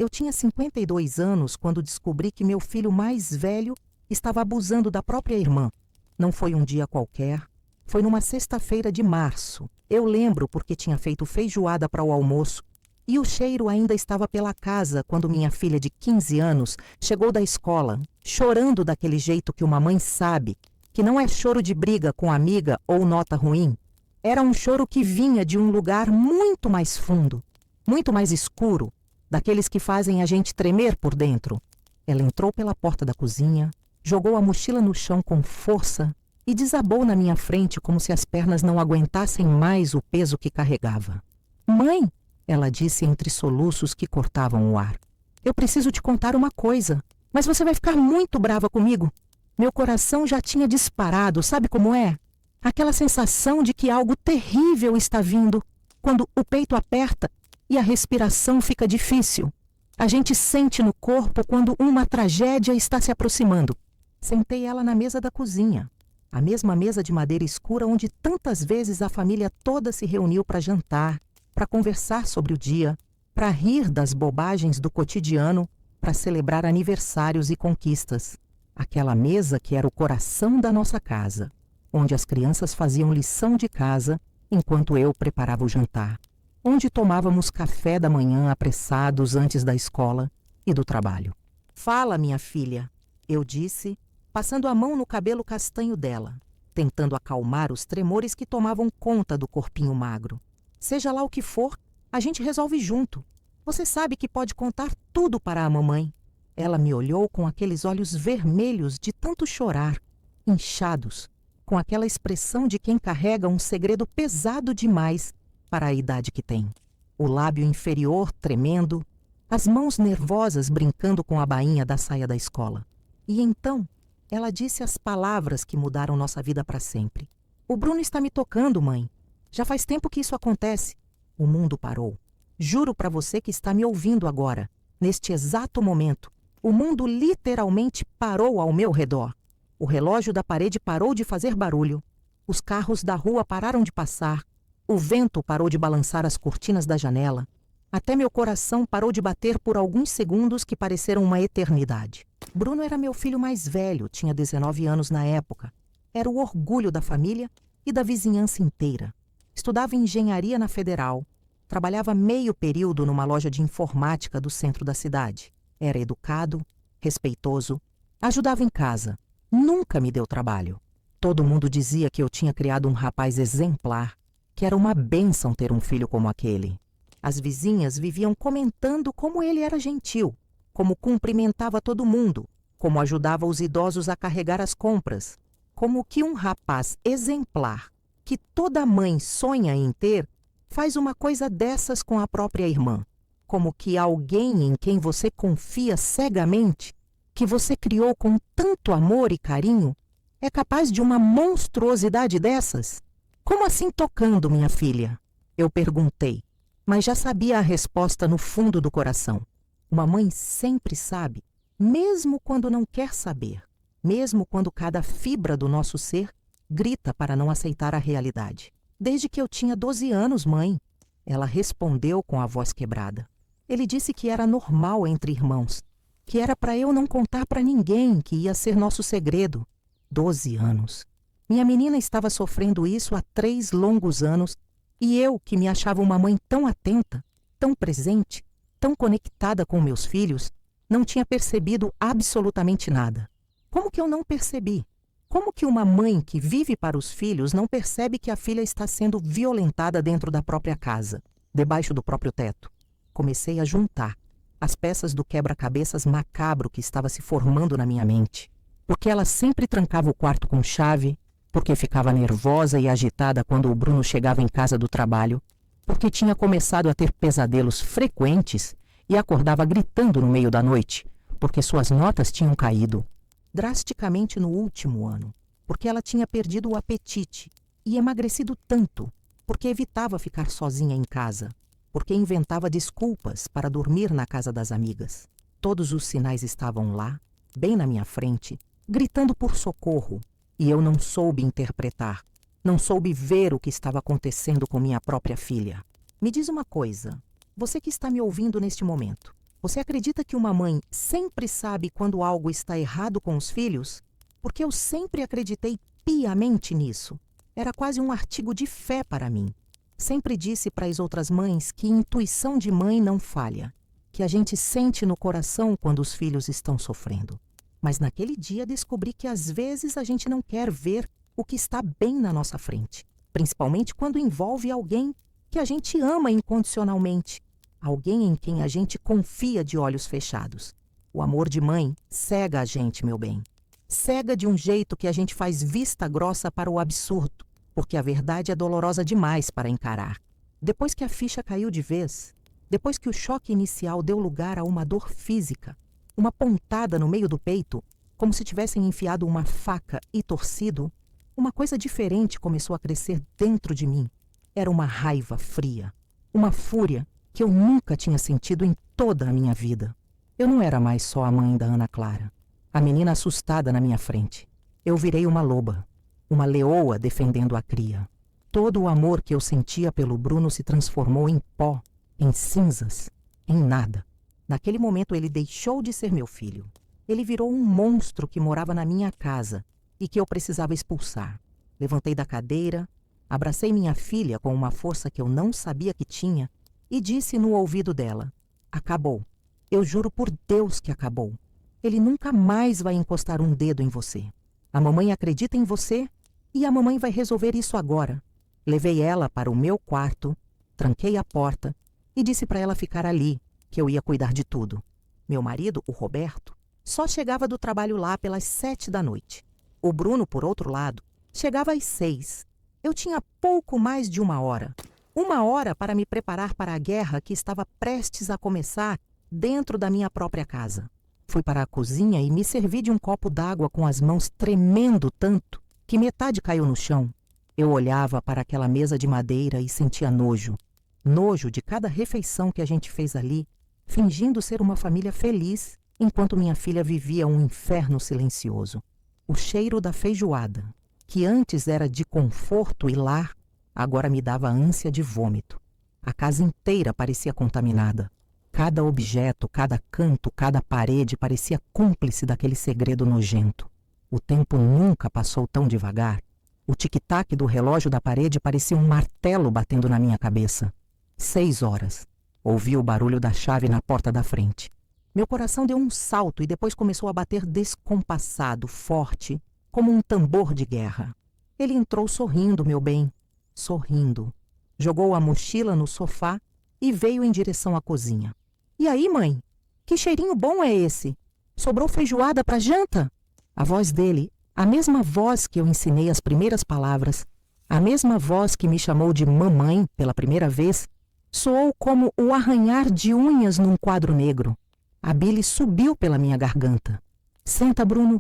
Eu tinha 52 anos quando descobri que meu filho mais velho estava abusando da própria irmã. Não foi um dia qualquer, foi numa sexta-feira de março. Eu lembro porque tinha feito feijoada para o almoço e o cheiro ainda estava pela casa quando minha filha de 15 anos chegou da escola, chorando daquele jeito que uma mãe sabe, que não é choro de briga com amiga ou nota ruim. Era um choro que vinha de um lugar muito mais fundo, muito mais escuro, daqueles que fazem a gente tremer por dentro. Ela entrou pela porta da cozinha, jogou a mochila no chão com força e desabou na minha frente como se as pernas não aguentassem mais o peso que carregava. "Mãe", ela disse entre soluços que cortavam o ar. "Eu preciso te contar uma coisa, mas você vai ficar muito brava comigo. Meu coração já tinha disparado, sabe como é? Aquela sensação de que algo terrível está vindo, quando o peito aperta e a respiração fica difícil. A gente sente no corpo quando uma tragédia está se aproximando." Sentei ela na mesa da cozinha, a mesma mesa de madeira escura onde tantas vezes a família toda se reuniu para jantar, para conversar sobre o dia, para rir das bobagens do cotidiano, para celebrar aniversários e conquistas. Aquela mesa que era o coração da nossa casa, onde as crianças faziam lição de casa enquanto eu preparava o jantar, onde tomávamos café da manhã apressados antes da escola e do trabalho. "Fala, minha filha", eu disse, passando a mão no cabelo castanho dela, tentando acalmar os tremores que tomavam conta do corpinho magro. "Seja lá o que for, a gente resolve junto. Você sabe que pode contar tudo para a mamãe." Ela me olhou com aqueles olhos vermelhos de tanto chorar, inchados, com aquela expressão de quem carrega um segredo pesado demais para a idade que tem. O lábio inferior tremendo, as mãos nervosas brincando com a bainha da saia da escola. E então, ela disse as palavras que mudaram nossa vida para sempre. "O Bruno está me tocando, mãe. Já faz tempo que isso acontece." O mundo parou. Juro para você que está me ouvindo agora, neste exato momento. O mundo literalmente parou ao meu redor. O relógio da parede parou de fazer barulho. Os carros da rua pararam de passar. O vento parou de balançar as cortinas da janela. Até meu coração parou de bater por alguns segundos que pareceram uma eternidade. Bruno era meu filho mais velho, tinha 19 anos na época. Era o orgulho da família e da vizinhança inteira. Estudava engenharia na Federal. Trabalhava meio período numa loja de informática do centro da cidade. Era educado, respeitoso, ajudava em casa. Nunca me deu trabalho. Todo mundo dizia que eu tinha criado um rapaz exemplar, que era uma bênção ter um filho como aquele. As vizinhas viviam comentando como ele era gentil, como cumprimentava todo mundo, como ajudava os idosos a carregar as compras, como que um rapaz exemplar, que toda mãe sonha em ter, faz uma coisa dessas com a própria irmã. Como que alguém em quem você confia cegamente, que você criou com tanto amor e carinho, é capaz de uma monstruosidade dessas? "Como assim tocando, minha filha?" eu perguntei, mas já sabia a resposta no fundo do coração. Uma mãe sempre sabe, mesmo quando não quer saber, mesmo quando cada fibra do nosso ser grita para não aceitar a realidade. "Desde que eu tinha 12 anos, mãe", ela respondeu com a voz quebrada. Ele disse que era normal entre irmãos, que era para eu não contar para ninguém, que ia ser nosso segredo. 12 anos. Minha menina estava sofrendo isso há 3 longos anos e eu, que me achava uma mãe tão atenta, tão presente, tão conectada com meus filhos, não tinha percebido absolutamente nada. Como que eu não percebi? Como que uma mãe que vive para os filhos não percebe que a filha está sendo violentada dentro da própria casa, debaixo do próprio teto? Comecei a juntar as peças do quebra-cabeças macabro que estava se formando na minha mente. Porque ela sempre trancava o quarto com chave, porque ficava nervosa e agitada quando o Bruno chegava em casa do trabalho, porque tinha começado a ter pesadelos frequentes e acordava gritando no meio da noite, porque suas notas tinham caído drasticamente no último ano, porque ela tinha perdido o apetite e emagrecido tanto, porque evitava ficar sozinha em casa, porque inventava desculpas para dormir na casa das amigas. Todos os sinais estavam lá, bem na minha frente, gritando por socorro, e eu não soube interpretar, não soube ver o que estava acontecendo com minha própria filha. Me diz uma coisa, você que está me ouvindo neste momento, Você acredita que uma mãe sempre sabe quando algo está errado com os filhos? Porque eu sempre acreditei piamente nisso. Era quase um artigo de fé para mim. Sempre disse para as outras mães que intuição de mãe não falha, que a gente sente no coração quando os filhos estão sofrendo. Mas naquele dia descobri que às vezes a gente não quer ver o que está bem na nossa frente, principalmente quando envolve alguém que a gente ama incondicionalmente, alguém em quem a gente confia de olhos fechados. O amor de mãe cega a gente, meu bem. Cega de um jeito que a gente faz vista grossa para o absurdo, porque a verdade é dolorosa demais para encarar. Depois que a ficha caiu de vez, depois que o choque inicial deu lugar a uma dor física, uma pontada no meio do peito, como se tivessem enfiado uma faca e torcido, uma coisa diferente começou a crescer dentro de mim. Era uma raiva fria, uma fúria que eu nunca tinha sentido em toda a minha vida. Eu não era mais só a mãe da Ana Clara, a menina assustada na minha frente. Eu virei uma loba, uma leoa defendendo a cria. Todo o amor que eu sentia pelo Bruno se transformou em pó, em cinzas, em nada. Naquele momento ele deixou de ser meu filho. Ele virou um monstro que morava na minha casa e que eu precisava expulsar. Levantei da cadeira, abracei minha filha com uma força que eu não sabia que tinha e disse no ouvido dela: acabou. Eu juro por Deus que acabou. Ele nunca mais vai encostar um dedo em você. A mamãe acredita em você e a mamãe vai resolver isso agora. Levei ela para o meu quarto, tranquei a porta e disse para ela ficar ali, que eu ia cuidar de tudo. Meu marido, o Roberto, só chegava do trabalho lá pelas 7 da noite. O Bruno, por outro lado, chegava às 6. Eu tinha pouco mais de 1 hora. 1 hora para me preparar para a guerra que estava prestes a começar dentro da minha própria casa. Fui para a cozinha e me servi de um copo d'água com as mãos tremendo tanto que metade caiu no chão. Eu olhava para aquela mesa de madeira e sentia nojo. Nojo de cada refeição que a gente fez ali, fingindo ser uma família feliz, enquanto minha filha vivia um inferno silencioso. O cheiro da feijoada, que antes era de conforto e lar, agora me dava ânsia de vômito. A casa inteira parecia contaminada. Cada objeto, cada canto, cada parede parecia cúmplice daquele segredo nojento. O tempo nunca passou tão devagar. O tic-tac do relógio da parede parecia um martelo batendo na minha cabeça. 6 horas. Ouvi o barulho da chave na porta da frente. Meu coração deu um salto e depois começou a bater descompassado, forte, como um tambor de guerra. Ele entrou sorrindo, meu bem, sorrindo. Jogou a mochila no sofá e veio em direção à cozinha. E aí, mãe? Que cheirinho bom é esse? Sobrou feijoada para janta? A voz dele, a mesma voz que eu ensinei as primeiras palavras, a mesma voz que me chamou de mamãe pela primeira vez, soou como o arranhar de unhas num quadro negro. A bile subiu pela minha garganta. Senta, Bruno.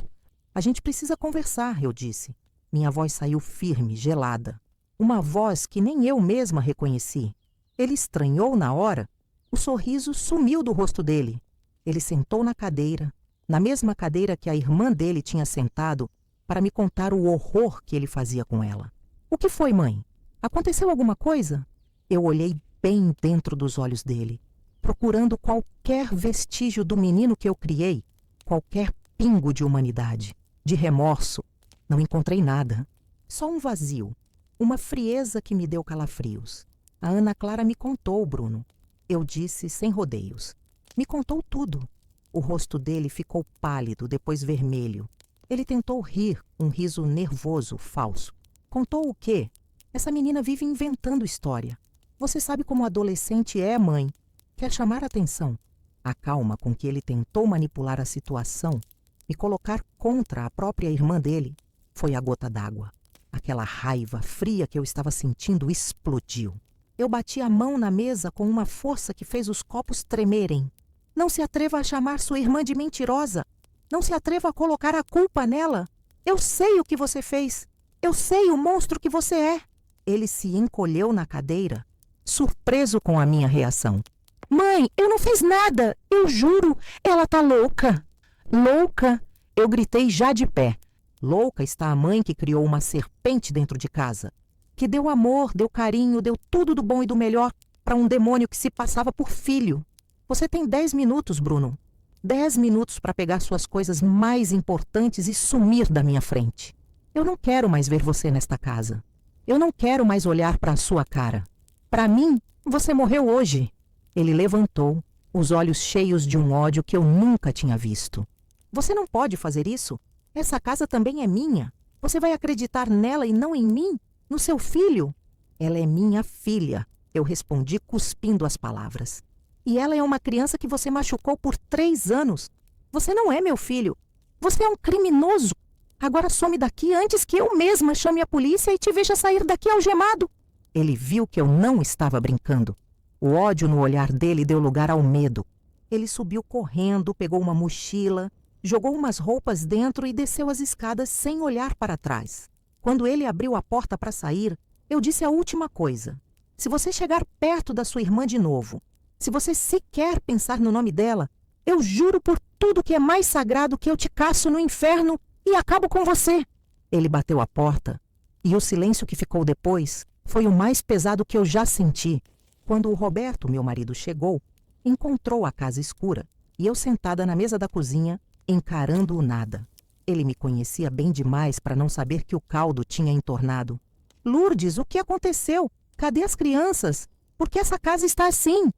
A gente precisa conversar, eu disse. Minha voz saiu firme, gelada. Uma voz que nem eu mesma reconheci. Ele estranhou na hora. O sorriso sumiu do rosto dele. Ele sentou na cadeira, na mesma cadeira que a irmã dele tinha sentado, para me contar o horror que ele fazia com ela. O que foi, mãe? Aconteceu alguma coisa? Eu olhei bem dentro dos olhos dele, procurando qualquer vestígio do menino que eu criei, qualquer pingo de humanidade, de remorso. Não encontrei nada. Só um vazio, uma frieza que me deu calafrios. A Ana Clara me contou, Bruno. Eu disse sem rodeios. Me contou tudo. O rosto dele ficou pálido, depois vermelho. Ele tentou rir, um riso nervoso, falso. Contou o quê? Essa menina vive inventando história. Você sabe como adolescente é, mãe? Quer chamar atenção. A calma com que ele tentou manipular a situação, me colocar contra a própria irmã dele, foi a gota d'água. Aquela raiva fria que eu estava sentindo explodiu. Eu bati a mão na mesa com uma força que fez os copos tremerem. Não se atreva a chamar sua irmã de mentirosa. Não se atreva a colocar a culpa nela. Eu sei o que você fez. Eu sei o monstro que você é. Ele se encolheu na cadeira, surpreso com a minha reação. Mãe, eu não fiz nada. Eu juro. Ela tá louca. Louca? Eu gritei já de pé. Louca está a mãe que criou uma serpente dentro de casa, que deu amor, deu carinho, deu tudo do bom e do melhor para um demônio que se passava por filho. Você tem 10 minutos, Bruno. 10 minutos para pegar suas coisas mais importantes e sumir da minha frente. Eu não quero mais ver você nesta casa. Eu não quero mais olhar para a sua cara. Para mim, você morreu hoje. Ele levantou, os olhos cheios de um ódio que eu nunca tinha visto. Você não pode fazer isso. Essa casa também é minha. Você vai acreditar nela e não em mim? No seu filho? Ela é minha filha, eu respondi cuspindo as palavras. E ela é uma criança que você machucou por 3 anos. Você não é meu filho. Você é um criminoso. Agora some daqui antes que eu mesma chame a polícia e te veja sair daqui algemado. Ele viu que eu não estava brincando. O ódio no olhar dele deu lugar ao medo. Ele subiu correndo, pegou uma mochila, jogou umas roupas dentro e desceu as escadas sem olhar para trás. Quando ele abriu a porta para sair, eu disse a última coisa. Se você chegar perto da sua irmã de novo, se você sequer pensar no nome dela, eu juro por tudo que é mais sagrado que eu te caço no inferno e acabo com você. Ele bateu a porta e o silêncio que ficou depois foi o mais pesado que eu já senti. Quando o Roberto, meu marido, chegou, encontrou a casa escura e eu sentada na mesa da cozinha, encarando o nada. Ele me conhecia bem demais para não saber que o caldo tinha entornado. Lourdes, o que aconteceu? Cadê as crianças? Por que essa casa está assim?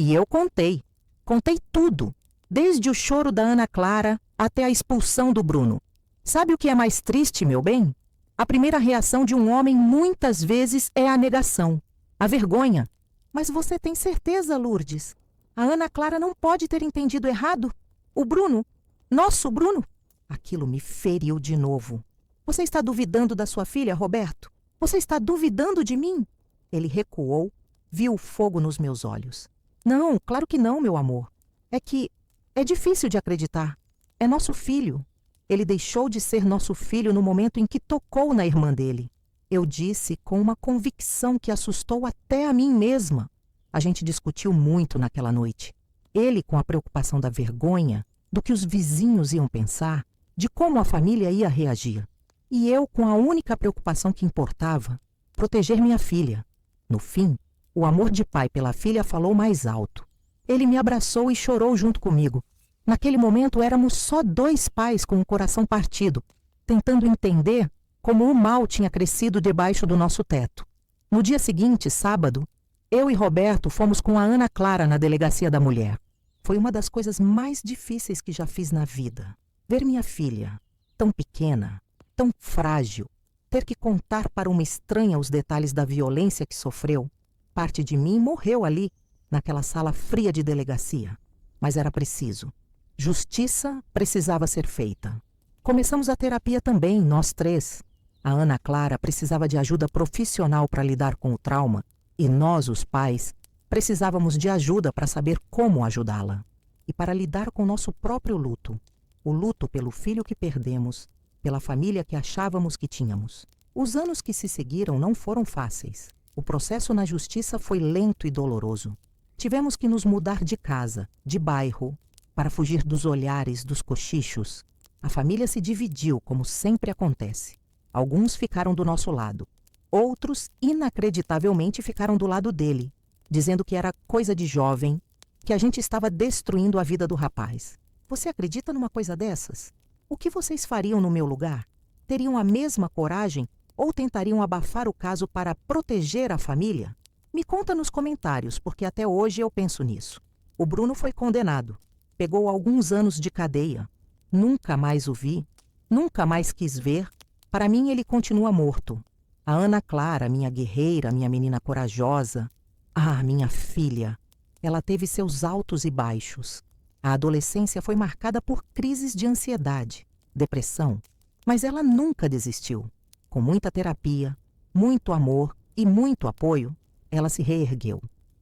E eu contei. Contei tudo, desde o choro da Ana Clara até a expulsão do Bruno. Sabe o que é mais triste, meu bem? A primeira reação de um homem muitas vezes é a negação, a vergonha. Mas você tem certeza, Lourdes? A Ana Clara não pode ter entendido errado? O Bruno, nosso Bruno? Aquilo me feriu de novo. Você está duvidando da sua filha, Roberto? Você está duvidando de mim? Ele recuou, viu o fogo nos meus olhos. Não, claro que não, meu amor. É que é difícil de acreditar. É nosso filho. Ele deixou de ser nosso filho no momento em que tocou na irmã dele. Eu disse com uma convicção que assustou até a mim mesma. A gente discutiu muito naquela noite. Ele com a preocupação da vergonha, do que os vizinhos iam pensar, de como a família ia reagir. E eu com a única preocupação que importava, proteger minha filha. No fim, o amor de pai pela filha falou mais alto. Ele me abraçou e chorou junto comigo. Naquele momento éramos só 2 pais com o coração partido, tentando entender como o mal tinha crescido debaixo do nosso teto. No dia seguinte, sábado, eu e Roberto fomos com a Ana Clara na delegacia da mulher. Foi uma das coisas mais difíceis que já fiz na vida. Ver minha filha, tão pequena, tão frágil, ter que contar para uma estranha os detalhes da violência que sofreu. Parte de mim morreu ali, naquela sala fria de delegacia. Mas era preciso. Justiça precisava ser feita. Começamos a terapia também, nós 3. A Ana Clara precisava de ajuda profissional para lidar com o trauma e nós, os pais, precisávamos de ajuda para saber como ajudá-la. E para lidar com nosso próprio luto. O luto pelo filho que perdemos, pela família que achávamos que tínhamos. Os anos que se seguiram não foram fáceis. O processo na justiça foi lento e doloroso. Tivemos que nos mudar de casa, de bairro, para fugir dos olhares, dos cochichos. A família se dividiu, como sempre acontece. Alguns ficaram do nosso lado. Outros, inacreditavelmente, ficaram do lado dele, dizendo que era coisa de jovem, que a gente estava destruindo a vida do rapaz. Você acredita numa coisa dessas? O que vocês fariam no meu lugar? Teriam a mesma coragem ou tentariam abafar o caso para proteger a família? Me conta nos comentários, porque até hoje eu penso nisso. O Bruno foi condenado. Pegou alguns anos de cadeia. Nunca mais o vi, nunca mais quis ver. Para mim, ele continua morto. A Ana Clara, minha guerreira, minha menina corajosa. Ah, minha filha. Ela teve seus altos e baixos. A adolescência foi marcada por crises de ansiedade, depressão. Mas ela nunca desistiu. Com muita terapia, muito amor e muito apoio, ela se reergueu.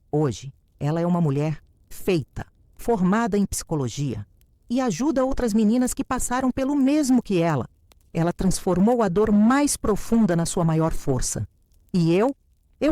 Hoje, ela é uma mulher feita, formada em psicologia, e ajuda outras meninas que passaram pelo mesmo que ela. Ela transformou a dor mais profunda na sua maior força. E eu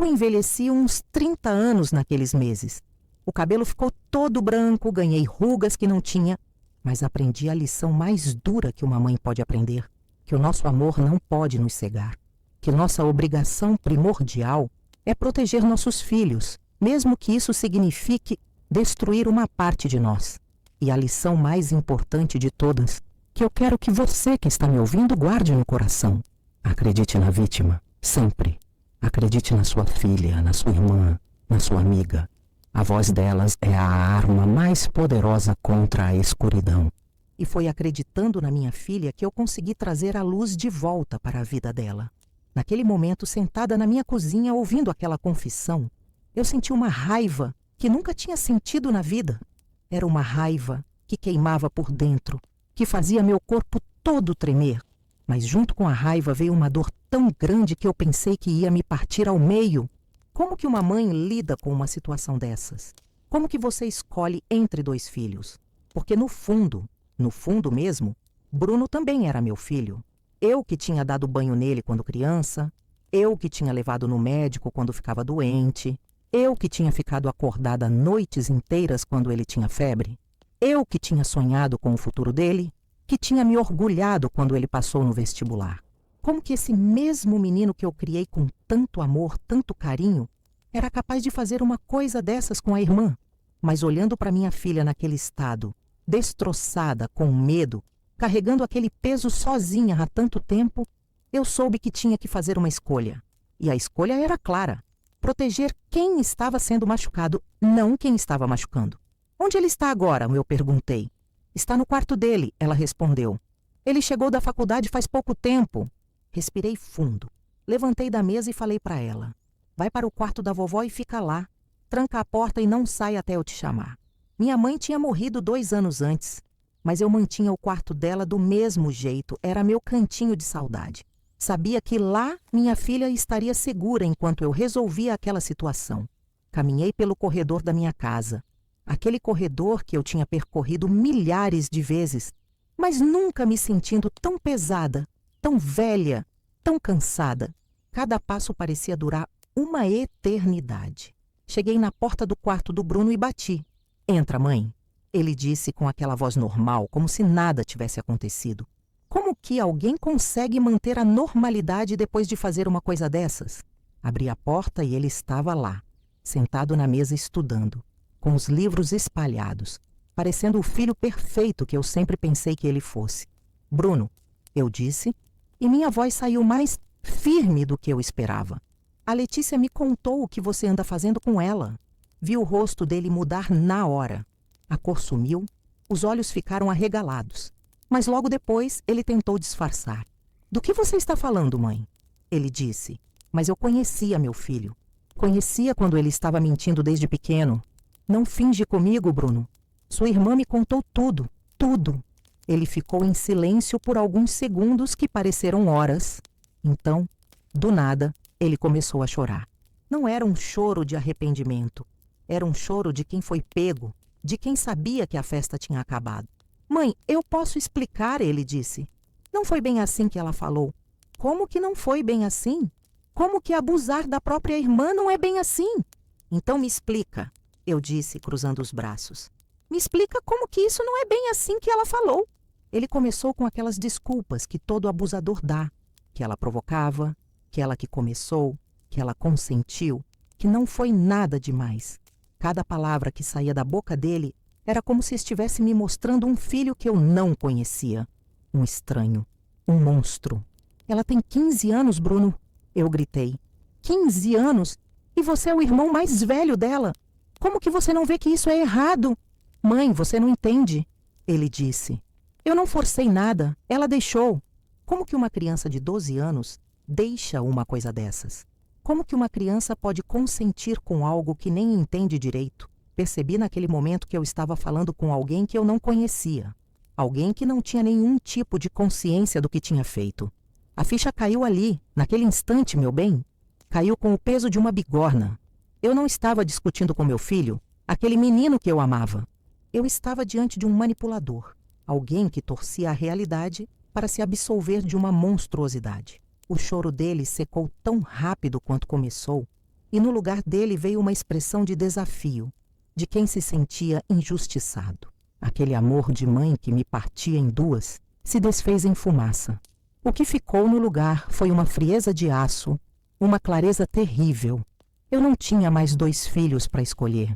envelheci uns 30 anos naqueles meses. O cabelo ficou todo branco, ganhei rugas que não tinha, mas aprendi a lição mais dura que uma mãe pode aprender, que o nosso amor não pode nos cegar, que nossa obrigação primordial é proteger nossos filhos, mesmo que isso signifique destruir uma parte de nós. E a lição mais importante de todas, que eu quero que você que está me ouvindo guarde no coração. Acredite na vítima, sempre. Acredite na sua filha, na sua irmã, na sua amiga. A voz delas é a arma mais poderosa contra a escuridão. E foi acreditando na minha filha que eu consegui trazer a luz de volta para a vida dela. Naquele momento, sentada na minha cozinha, ouvindo aquela confissão, eu senti uma raiva que nunca tinha sentido na vida. Era uma raiva que queimava por dentro, que fazia meu corpo todo tremer. Mas junto com a raiva veio uma dor tão grande que eu pensei que ia me partir ao meio. Como que uma mãe lida com uma situação dessas? Como que você escolhe entre dois filhos? Porque no fundo mesmo, Bruno também era meu filho. Eu que tinha dado banho nele quando criança, eu que tinha levado no médico quando ficava doente, eu que tinha ficado acordada noites inteiras quando ele tinha febre, eu que tinha sonhado com o futuro dele, que tinha me orgulhado quando ele passou no vestibular. Como que esse mesmo menino que eu criei com tanto amor, tanto carinho, era capaz de fazer uma coisa dessas com a irmã? Mas olhando para minha filha naquele estado, destroçada, com medo, carregando aquele peso sozinha há tanto tempo, eu soube que tinha que fazer uma escolha. E a escolha era clara: proteger quem estava sendo machucado, não quem estava machucando. Onde ele está agora? Eu perguntei. Está no quarto dele, ela respondeu. Ele chegou da faculdade faz pouco tempo. Respirei fundo. Levantei da mesa e falei para ela: vai para o quarto da vovó e fica lá. Tranca a porta e não sai até eu te chamar. Minha mãe tinha morrido 2 anos antes, mas eu mantinha o quarto dela do mesmo jeito, era meu cantinho de saudade. Sabia que lá minha filha estaria segura enquanto eu resolvia aquela situação. Caminhei pelo corredor da minha casa, aquele corredor que eu tinha percorrido milhares de vezes, mas nunca me sentindo tão pesada, tão velha, tão cansada. Cada passo parecia durar uma eternidade. Cheguei na porta do quarto do Bruno e bati. Entra, mãe, ele disse com aquela voz normal, como se nada tivesse acontecido. Como que alguém consegue manter a normalidade depois de fazer uma coisa dessas? Abri a porta e ele estava lá, sentado na mesa estudando, com os livros espalhados, parecendo o filho perfeito que eu sempre pensei que ele fosse. Bruno, eu disse, e minha voz saiu mais firme do que eu esperava. A Letícia me contou o que você anda fazendo com ela. Vi o rosto dele mudar na hora. A cor sumiu, os olhos ficaram arregalados. Mas logo depois ele tentou disfarçar. Do que você está falando, mãe? Ele disse. Mas eu conhecia meu filho. Conhecia quando ele estava mentindo desde pequeno. Não finge comigo, Bruno. Sua irmã me contou tudo, tudo. Ele ficou em silêncio por alguns segundos que pareceram horas. Então, do nada, ele começou a chorar. Não era um choro de arrependimento. Era um choro de quem foi pego, de quem sabia que a festa tinha acabado. Mãe, eu posso explicar, ele disse. Não foi bem assim que ela falou. Como que não foi bem assim? Como que abusar da própria irmã não é bem assim? Então me explica, eu disse, cruzando os braços. Me explica como que isso não é bem assim que ela falou. Ele começou com aquelas desculpas que todo abusador dá, que ela provocava, que ela que começou, que ela consentiu, que não foi nada demais. Cada palavra que saía da boca dele era como se estivesse me mostrando um filho que eu não conhecia. Um estranho, um monstro. Ela tem 15 anos, Bruno, eu gritei. 15 anos? E você é o irmão mais velho dela. Como que você não vê que isso é errado? Mãe, você não entende, ele disse. Eu não forcei nada, ela deixou. Como que uma criança de 12 anos deixa uma coisa dessas? Como que uma criança pode consentir com algo que nem entende direito? Percebi naquele momento que eu estava falando com alguém que eu não conhecia. Alguém que não tinha nenhum tipo de consciência do que tinha feito. A ficha caiu ali, naquele instante, meu bem. Caiu com o peso de uma bigorna. Eu não estava discutindo com meu filho, aquele menino que eu amava. Eu estava diante de um manipulador. Alguém que torcia a realidade para se absolver de uma monstruosidade. O choro dele secou tão rápido quanto começou, e no lugar dele veio uma expressão de desafio, de quem se sentia injustiçado. Aquele amor de mãe que me partia em duas se desfez em fumaça. O que ficou no lugar foi uma frieza de aço, uma clareza terrível. Eu não tinha mais 2 filhos para escolher.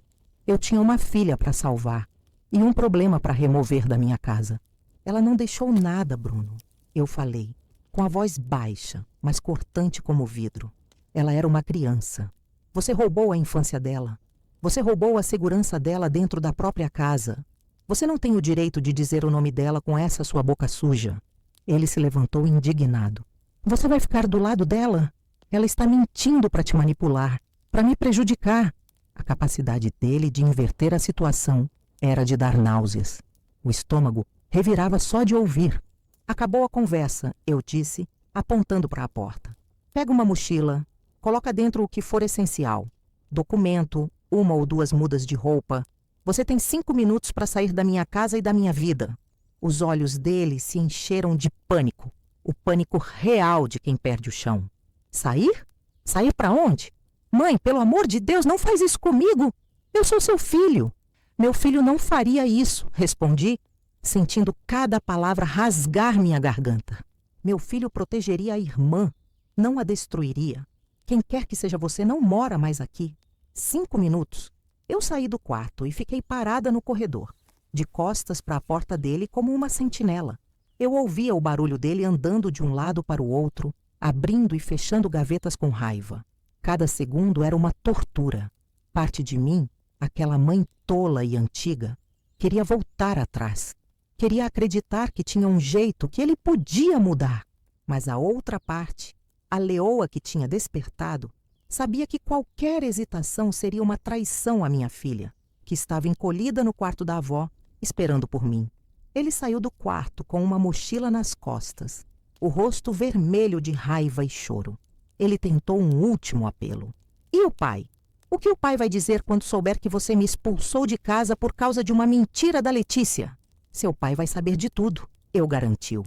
Eu tinha uma filha para salvar e um problema para remover da minha casa. Ela não deixou nada, Bruno. Eu falei, com a voz baixa, mas cortante como vidro. Ela era uma criança. Você roubou a infância dela. Você roubou a segurança dela dentro da própria casa. Você não tem o direito de dizer o nome dela com essa sua boca suja. Ele se levantou indignado. Você vai ficar do lado dela? Ela está mentindo para te manipular, para me prejudicar. A capacidade dele de inverter a situação era de dar náuseas. O estômago revirava só de ouvir. Acabou a conversa, eu disse, apontando para a porta. Pega uma mochila, coloca dentro o que for essencial. Documento, 1 ou 2 mudas de roupa. Você tem 5 minutos para sair da minha casa e da minha vida. Os olhos dele se encheram de pânico. O pânico real de quem perde o chão. Sair? Sair para onde? Mãe, pelo amor de Deus, não faz isso comigo. Eu sou seu filho. Meu filho não faria isso, respondi, sentindo cada palavra rasgar minha garganta. Meu filho protegeria a irmã, não a destruiria. Quem quer que seja você não mora mais aqui. 5 minutos. Eu saí do quarto e fiquei parada no corredor, de costas para a porta dele como uma sentinela. Eu ouvia o barulho dele andando de um lado para o outro, abrindo e fechando gavetas com raiva. Cada segundo era uma tortura. Parte de mim, aquela mãe tola e antiga, queria voltar atrás. Queria acreditar que tinha um jeito, que ele podia mudar. Mas a outra parte, a leoa que tinha despertado, sabia que qualquer hesitação seria uma traição à minha filha, que estava encolhida no quarto da avó, esperando por mim. Ele saiu do quarto com uma mochila nas costas, o rosto vermelho de raiva e choro. Ele tentou um último apelo. E o pai? O que o pai vai dizer quando souber que você me expulsou de casa por causa de uma mentira da Letícia? Seu pai vai saber de tudo, eu garantiu.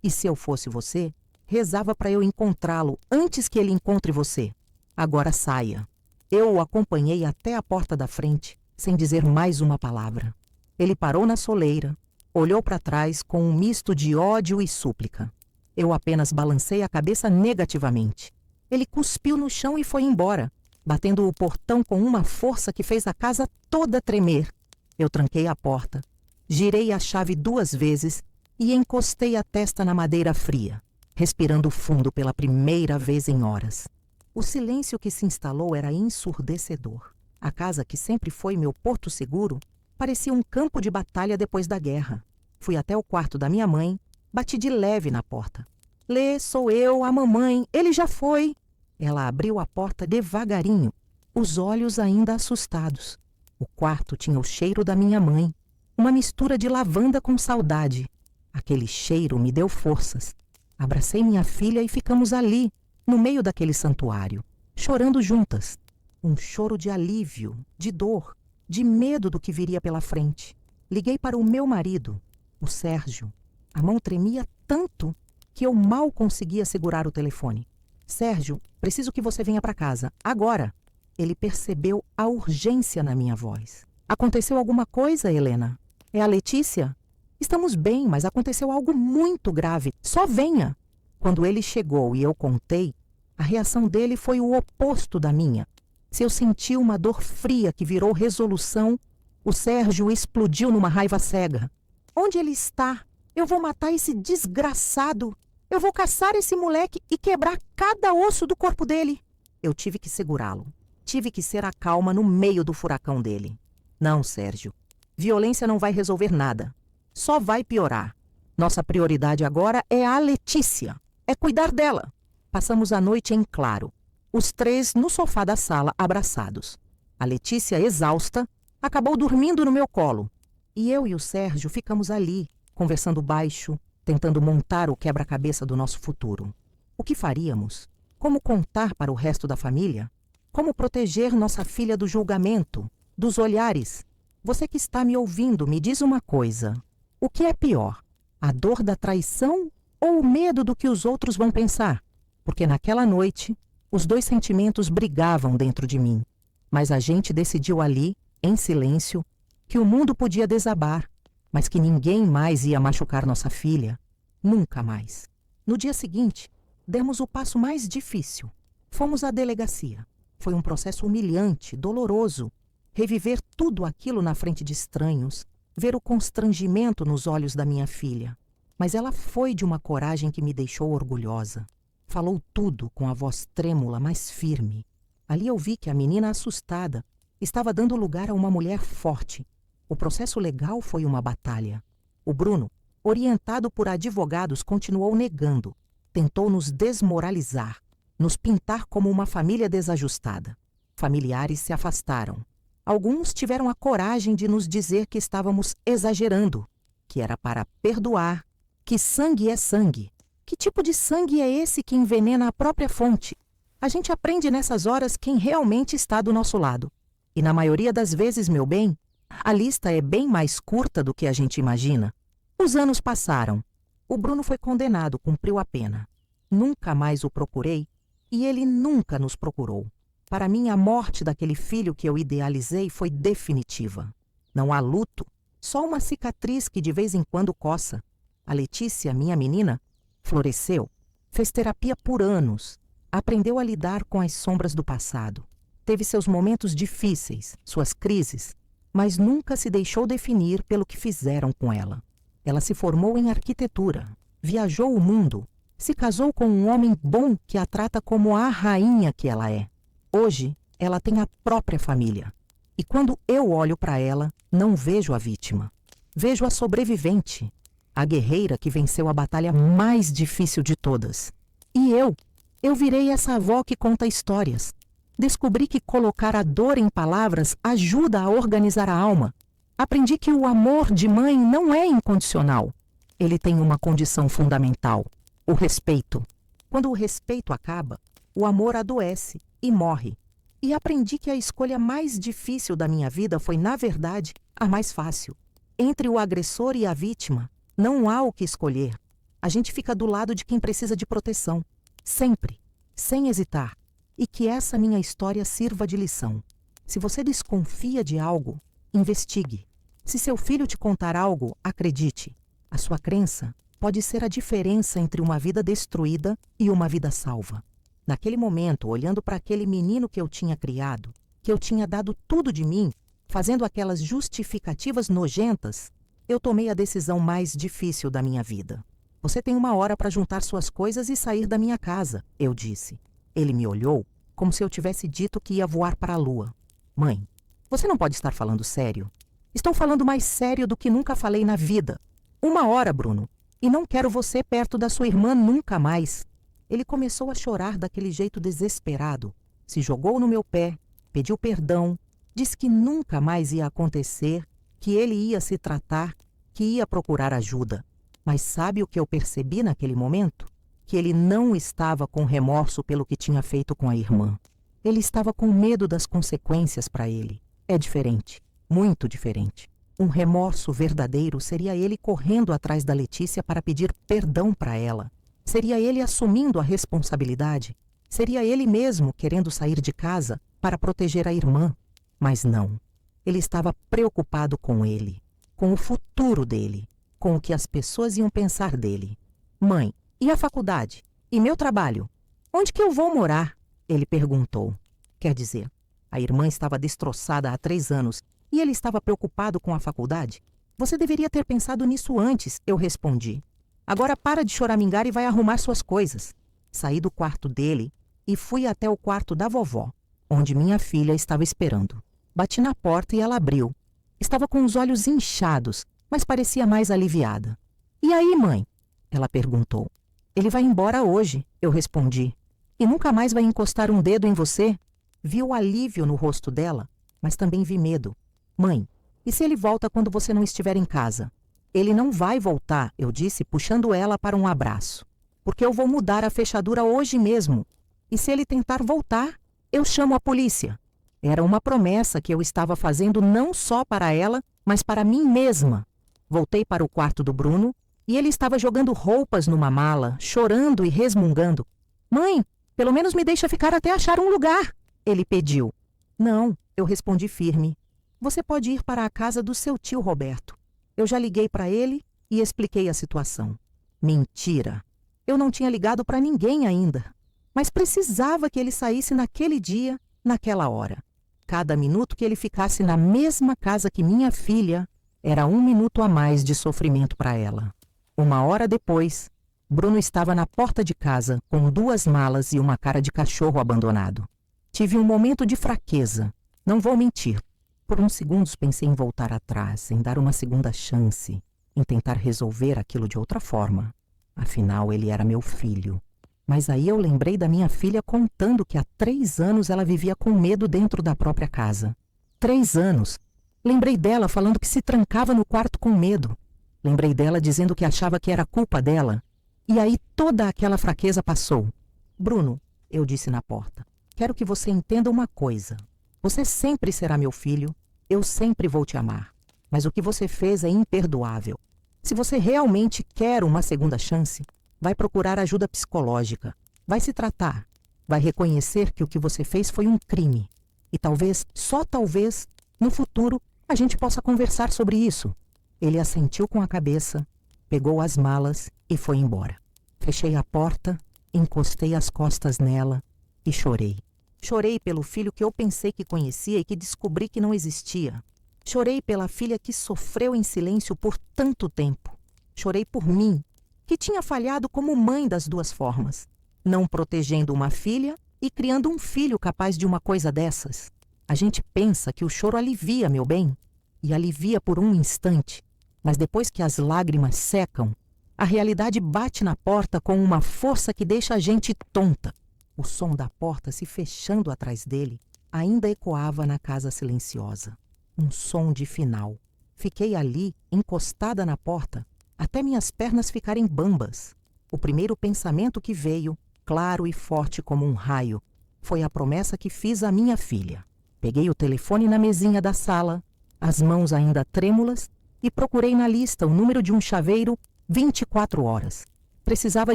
E se eu fosse você, rezava para eu encontrá-lo antes que ele encontre você. Agora saia. Eu o acompanhei até a porta da frente, sem dizer mais uma palavra. Ele parou na soleira, olhou para trás com um misto de ódio e súplica. Eu apenas balancei a cabeça negativamente. Ele cuspiu no chão e foi embora, batendo o portão com uma força que fez a casa toda tremer. Eu tranquei a porta, girei a chave 2 vezes e encostei a testa na madeira fria, respirando fundo pela primeira vez em horas. O silêncio que se instalou era ensurdecedor. A casa, que sempre foi meu porto seguro, parecia um campo de batalha depois da guerra. Fui até o quarto da minha mãe, bati de leve na porta. Lê, sou eu, a mamãe, ele já foi. Ela abriu a porta devagarinho, os olhos ainda assustados. O quarto tinha o cheiro da minha mãe, uma mistura de lavanda com saudade. Aquele cheiro me deu forças. Abracei minha filha e ficamos ali, no meio daquele santuário, chorando juntas. Um choro de alívio, de dor, de medo do que viria pela frente. Liguei para o meu marido, o Sérgio. A mão tremia tanto que eu mal conseguia segurar o telefone. Sérgio, preciso que você venha para casa, agora. Ele percebeu a urgência na minha voz. Aconteceu alguma coisa, Helena? É a Letícia? Estamos bem, mas aconteceu algo muito grave. Só venha. Quando ele chegou e eu contei, a reação dele foi o oposto da minha. Se eu senti uma dor fria que virou resolução, o Sérgio explodiu numa raiva cega. Onde ele está? Eu vou matar esse desgraçado. Eu vou caçar esse moleque e quebrar cada osso do corpo dele. Eu tive que segurá-lo. Tive que ser a calma no meio do furacão dele. Não, Sérgio. Violência não vai resolver nada. Só vai piorar. Nossa prioridade agora é a Letícia. É cuidar dela. Passamos a noite em claro. Os 3 no sofá da sala, abraçados. A Letícia, exausta, acabou dormindo no meu colo. E eu e o Sérgio ficamos ali, conversando baixo, tentando montar o quebra-cabeça do nosso futuro. O que faríamos? Como contar para o resto da família? Como proteger nossa filha do julgamento, dos olhares? Você que está me ouvindo, me diz uma coisa. O que é pior? A dor da traição ou o medo do que os outros vão pensar? Porque naquela noite, os 2 sentimentos brigavam dentro de mim. Mas a gente decidiu ali, em silêncio, que o mundo podia desabar, mas que ninguém mais ia machucar nossa filha. Nunca mais. No dia seguinte, demos o passo mais difícil. Fomos à delegacia. Foi um processo humilhante, doloroso. reviver tudo aquilo na frente de estranhos, ver o constrangimento nos olhos da minha filha. Mas ela foi de uma coragem que me deixou orgulhosa. Falou tudo com a voz trêmula, mas firme. Ali eu vi que a menina assustada estava dando lugar a uma mulher forte. O processo legal foi uma batalha. O Bruno, orientado por advogados, continuou negando. Tentou nos desmoralizar, nos pintar como uma família desajustada. Familiares se afastaram. Alguns tiveram a coragem de nos dizer que estávamos exagerando, que era para perdoar, que sangue é sangue. Que tipo de sangue é esse que envenena a própria fonte? A gente aprende nessas horas quem realmente está do nosso lado. E na maioria das vezes, meu bem, a lista é bem mais curta do que a gente imagina. Os anos passaram. O Bruno foi condenado, cumpriu a pena. Nunca mais o procurei e ele nunca nos procurou. Para mim, a morte daquele filho que eu idealizei foi definitiva. Não há luto, só uma cicatriz que de vez em quando coça. A Letícia, minha menina, floresceu, fez terapia por anos, aprendeu a lidar com as sombras do passado. Teve seus momentos difíceis, suas crises, mas nunca se deixou definir pelo que fizeram com ela. Ela se formou em arquitetura, viajou o mundo, se casou com um homem bom que a trata como a rainha que ela é. Hoje, ela tem a própria família. E quando eu olho para ela, não vejo a vítima. Vejo a sobrevivente, a guerreira que venceu a batalha mais difícil de todas. E eu virei essa avó que conta histórias. Descobri que colocar a dor em palavras ajuda a organizar a alma. Aprendi que o amor de mãe não é incondicional. Ele tem uma condição fundamental: o respeito. Quando o respeito acaba, o amor adoece e morre. E aprendi que a escolha mais difícil da minha vida foi, na verdade, a mais fácil. Entre o agressor e a vítima, não há o que escolher. A gente fica do lado de quem precisa de proteção. Sempre, sem hesitar. E que essa minha história sirva de lição. Se você desconfia de algo, investigue. Se seu filho te contar algo, acredite. A sua crença pode ser a diferença entre uma vida destruída e uma vida salva. Naquele momento, olhando para aquele menino que eu tinha criado, que eu tinha dado tudo de mim, fazendo aquelas justificativas nojentas, eu tomei a decisão mais difícil da minha vida. Você tem 1 hora para juntar suas coisas e sair da minha casa, eu disse. Ele me olhou como se eu tivesse dito que ia voar para a lua. Mãe, você não pode estar falando sério. Estou falando mais sério do que nunca falei na vida. 1 hora, Bruno. E não quero você perto da sua irmã nunca mais. Ele começou a chorar daquele jeito desesperado. Se jogou no meu pé, pediu perdão, disse que nunca mais ia acontecer, que ele ia se tratar, que ia procurar ajuda. Mas sabe o que eu percebi naquele momento? Que ele não estava com remorso pelo que tinha feito com a irmã. Ele estava com medo das consequências para ele. É diferente, muito diferente. Um remorso verdadeiro seria ele correndo atrás da Letícia para pedir perdão para ela. Seria ele assumindo a responsabilidade. Seria ele mesmo querendo sair de casa para proteger a irmã. Mas não. Ele estava preocupado com ele, com o futuro dele, com o que as pessoas iam pensar dele. Mãe, e a faculdade? E meu trabalho? Onde que eu vou morar? Ele perguntou. Quer dizer, a irmã estava destroçada há 3 anos e ele estava preocupado com a faculdade? Você deveria ter pensado nisso antes, eu respondi. Agora para de choramingar e vai arrumar suas coisas. Saí do quarto dele e fui até o quarto da vovó, onde minha filha estava esperando. Bati na porta e ela abriu. Estava com os olhos inchados, mas parecia mais aliviada. E aí, mãe? Ela perguntou. Ele vai embora hoje, eu respondi. E nunca mais vai encostar um dedo em você? Vi o alívio no rosto dela, mas também vi medo. Mãe, e se ele volta quando você não estiver em casa? Ele não vai voltar, eu disse, puxando ela para um abraço. Porque eu vou mudar a fechadura hoje mesmo. E se ele tentar voltar, eu chamo a polícia. Era uma promessa que eu estava fazendo não só para ela, mas para mim mesma. Voltei para o quarto do Bruno e ele estava jogando roupas numa mala, chorando e resmungando. Mãe, pelo menos me deixa ficar até achar um lugar, ele pediu. Não, eu respondi firme. Você pode ir para a casa do seu tio Roberto. Eu já liguei para ele e expliquei a situação. Mentira. Eu não tinha ligado para ninguém ainda, mas precisava que ele saísse naquele dia, naquela hora. cada minuto que ele ficasse na mesma casa que minha filha era 1 minuto a mais de sofrimento para ela. 1 hora depois, Bruno estava na porta de casa com 2 malas e uma cara de cachorro abandonado. Tive um momento de fraqueza, não vou mentir. Por uns segundos pensei em voltar atrás, em dar uma segunda chance, em tentar resolver aquilo de outra forma. Afinal, ele era meu filho. Mas aí eu lembrei da minha filha contando que há 3 anos ela vivia com medo dentro da própria casa. 3 anos. Lembrei dela falando que se trancava no quarto com medo. Lembrei dela dizendo que achava que era culpa dela. E aí toda aquela fraqueza passou. Bruno, eu disse na porta, quero que você entenda uma coisa. Você sempre será meu filho, eu sempre vou te amar. Mas o que você fez é imperdoável. Se você realmente quer uma segunda chance, vai procurar ajuda psicológica, vai se tratar, vai reconhecer que o que você fez foi um crime. E talvez, só talvez, no futuro, a gente possa conversar sobre isso. Ele assentiu com a cabeça, pegou as malas e foi embora. Fechei a porta, encostei as costas nela e chorei. Chorei pelo filho que eu pensei que conhecia e que descobri que não existia. Chorei pela filha que sofreu em silêncio por tanto tempo. Chorei por mim, que tinha falhado como mãe das 2 formas, não protegendo uma filha e criando um filho capaz de uma coisa dessas. A gente pensa que o choro alivia, meu bem, e alivia por um instante, mas depois que as lágrimas secam, a realidade bate na porta com uma força que deixa a gente tonta. O som da porta se fechando atrás dele ainda ecoava na casa silenciosa. Um som de final. Fiquei ali, encostada na porta, até minhas pernas ficarem bambas. O primeiro pensamento que veio, claro e forte como um raio, foi a promessa que fiz à minha filha. Peguei o telefone na mesinha da sala, as mãos ainda trêmulas, e procurei na lista o número de um chaveiro 24 horas. Precisava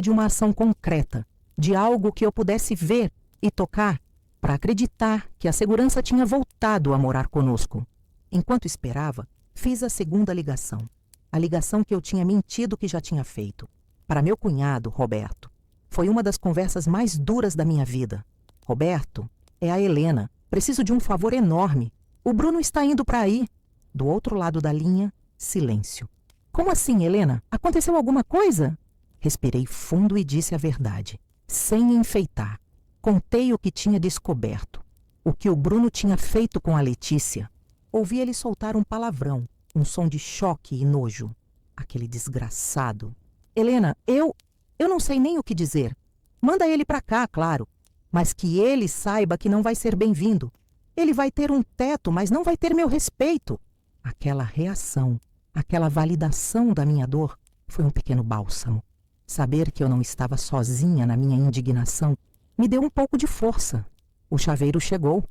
de uma ação concreta, de algo que eu pudesse ver e tocar, para acreditar que a segurança tinha voltado a morar conosco. Enquanto esperava, fiz a segunda ligação. A ligação que eu tinha mentido que já tinha feito. Para meu cunhado, Roberto. Foi uma das conversas mais duras da minha vida. Roberto, é a Helena. Preciso de um favor enorme. O Bruno está indo para aí. Do outro lado da linha, silêncio. Como assim, Helena? Aconteceu alguma coisa? Respirei fundo e disse a verdade, sem enfeitar. Contei o que tinha descoberto. O que o Bruno tinha feito com a Letícia. Ouvi ele soltar um palavrão, um som de choque e nojo. Aquele desgraçado. Helena, eu não sei nem o que dizer. Manda ele para cá, claro. Mas que ele saiba que não vai ser bem-vindo. Ele vai ter um teto, mas não vai ter meu respeito. Aquela reação, aquela validação da minha dor foi um pequeno bálsamo. Saber que eu não estava sozinha na minha indignação me deu um pouco de força. O chaveiro chegou,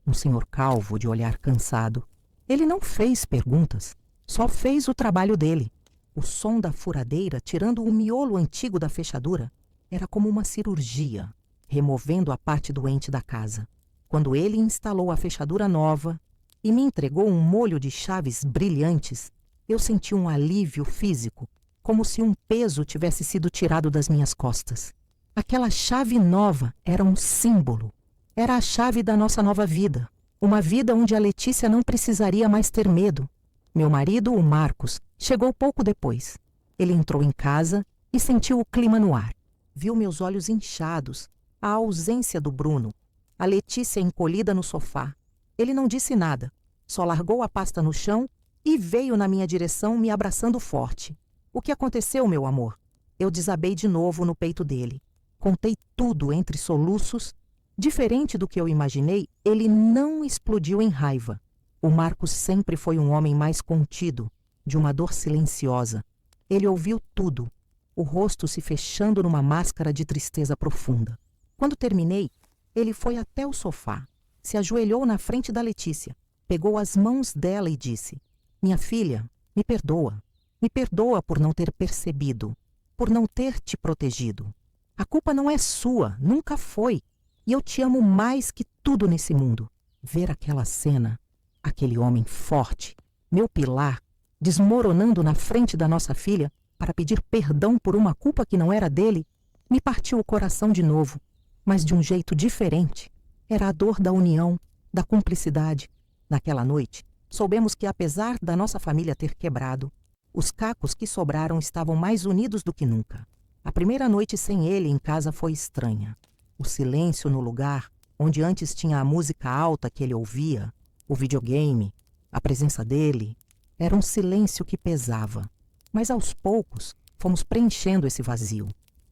um senhor calvo de olhar cansado. Ele não fez perguntas, só fez o trabalho dele. O som da furadeira, tirando o miolo antigo da fechadura, era como uma cirurgia, removendo a parte doente da casa. Quando ele instalou a fechadura nova e me entregou um molho de chaves brilhantes, eu senti um alívio físico, como se um peso tivesse sido tirado das minhas costas. Aquela chave nova era um símbolo. Era a chave da nossa nova vida. Uma vida onde a Letícia não precisaria mais ter medo. Meu marido, o Marcos, chegou pouco depois. Ele entrou em casa e sentiu o clima no ar. Viu meus olhos inchados, a ausência do Bruno, a Letícia encolhida no sofá. Ele não disse nada, só largou a pasta no chão e veio na minha direção me abraçando forte. O que aconteceu, meu amor? Eu desabei de novo no peito dele. Contei tudo entre soluços. Diferente do que eu imaginei, ele não explodiu em raiva. O Marcos sempre foi um homem mais contido, de uma dor silenciosa. Ele ouviu tudo, o rosto se fechando numa máscara de tristeza profunda. Quando terminei, ele foi até o sofá, se ajoelhou na frente da Letícia, pegou as mãos dela e disse: "Minha filha, me perdoa. Me perdoa por não ter percebido, por não ter te protegido. A culpa não é sua, nunca foi. E eu te amo mais que tudo nesse mundo." Ver aquela cena, aquele homem forte, meu pilar, desmoronando na frente da nossa filha para pedir perdão por uma culpa que não era dele, me partiu o coração de novo, mas de um jeito diferente. Era a dor da união, da cumplicidade. Naquela noite, soubemos que, apesar da nossa família ter quebrado, os cacos que sobraram estavam mais unidos do que nunca. A primeira noite sem ele em casa foi estranha. O silêncio no lugar, onde antes tinha a música alta que ele ouvia, o videogame, a presença dele, era um silêncio que pesava. Mas aos poucos, fomos preenchendo esse vazio.